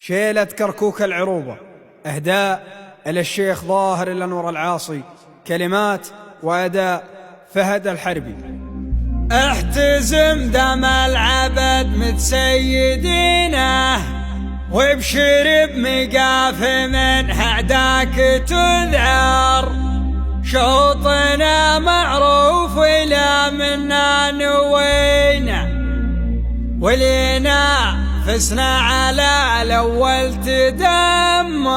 شيلة كركوك العروبة، إهداء إلى الشيخ ظاهر الأنور العاصي، كلمات وأداء فهد الحربي. احتزم دم العبد متسيدينه، وابشر بمقاف من هعداك تذعر. شوطنا معروف ولا منا نوينا، ولينا فزنا على الأول تدمر.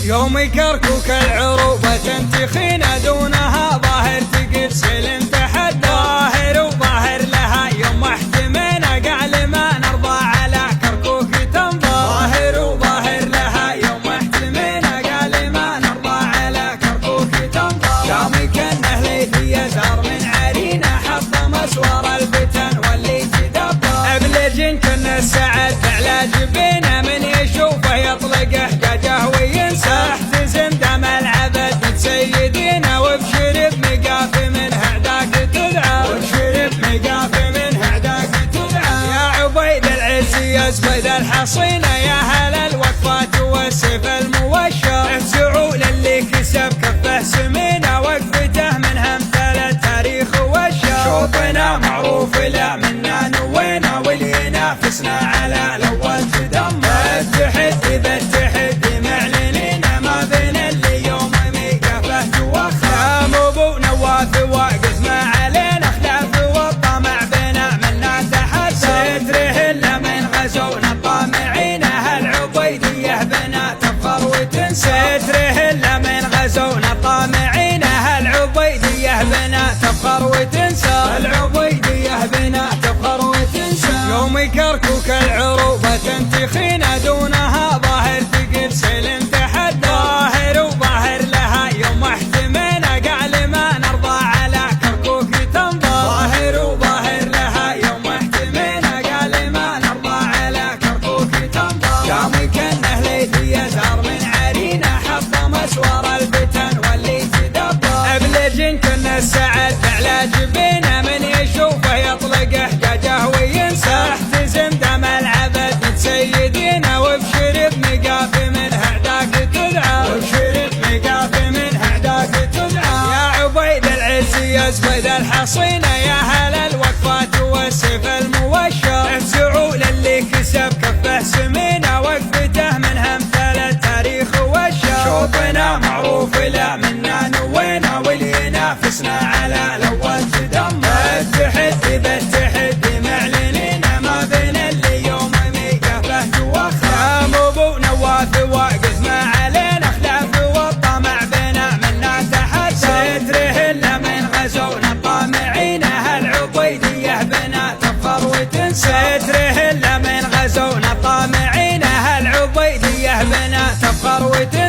يوم كركوك العروبة تنتخينا دونها ظاهر تقفسل انتحد ظاهر وظاهر لها. يوم احتمينا قعل ما نرضى على كركوك تنظر ظاهر وظاهر لها. يوم احتمينا قعل ما نرضى على كركوك تنظر. قامي كانه ليثي يزهر من عرينا حط مسور الفتن واللي تدبر. ابلج كنا السعد على جبينا من يشوفه يطلقه قجه وينسى. احتزم دم العبد متسيدينا، وابشر بمقاف منه هعداك تدعى. وابشر بمقاف منه هعداك تدعى. يا عبيد العز يزبد الحصينة، يا هل الوقفات والسيف الموشر. افزعوا للي كسب كفه سمينة، وقفته من امثال التاريخ والشر. شوطنا معروف لا منا نوينا، واللي ينافسنا على الاول تدمر. التحدي بالتحدي معلنين ما بين اللي يوم ميقفه توخر. ابو نواف واقف ما علينا خلاف، والطمع بنا منا تحدى. ستره الا من غزونا الطامعين، هالعبيديه بنا تفخر وتنسى. ستره الا من غزونا الطامعين، هالعبيديه بنا تفخر وتنسى. العبيديه بنا تفخر وتنسى. يوم كركوك العروبة تنتخينا دونها ظاهر تقفسل انتحد ظاهر وظاهر لها. يوم احتمينا قعل ما نرضى على كركوك تنظر ظاهر وظاهر لها. يوم احتمينا قعل ما نرضى على كركوك تنظر. قامي كانه ليثي يزهر من عرينا حط مسور الفتن واللي تدبر. ابلج كنا السعد على جبينا من يشوفه يطلقه قجه وينسى. احتزم دم العبد متسيدينا، وابشر بمقاف منه هعداك تدعى. وابشر بمقاف منه هعداك تدعى. يا عبيد العز يزبد الحصينة، يا هل الوقفات والسيف الموشر. افزعوا للي كسب كفه سمينة، وقفته من امثال التاريخ والشر. شوطنا معروف لا منا نوينا، واللي ينافسنا على الاول تدمر. التحدي بالتحدي معلنين ما بين اللي يوم ميقفه توخر. ابو نواف واقف ما علينا خلاف، والطمع بنا منا تحدى. ستره الا من غزونا الطامعين، هالعبيديه بنا تفخر وتنسى. ستره الا من غزونا الطامعين، هالعبيديه بنا تفخر وتنسى.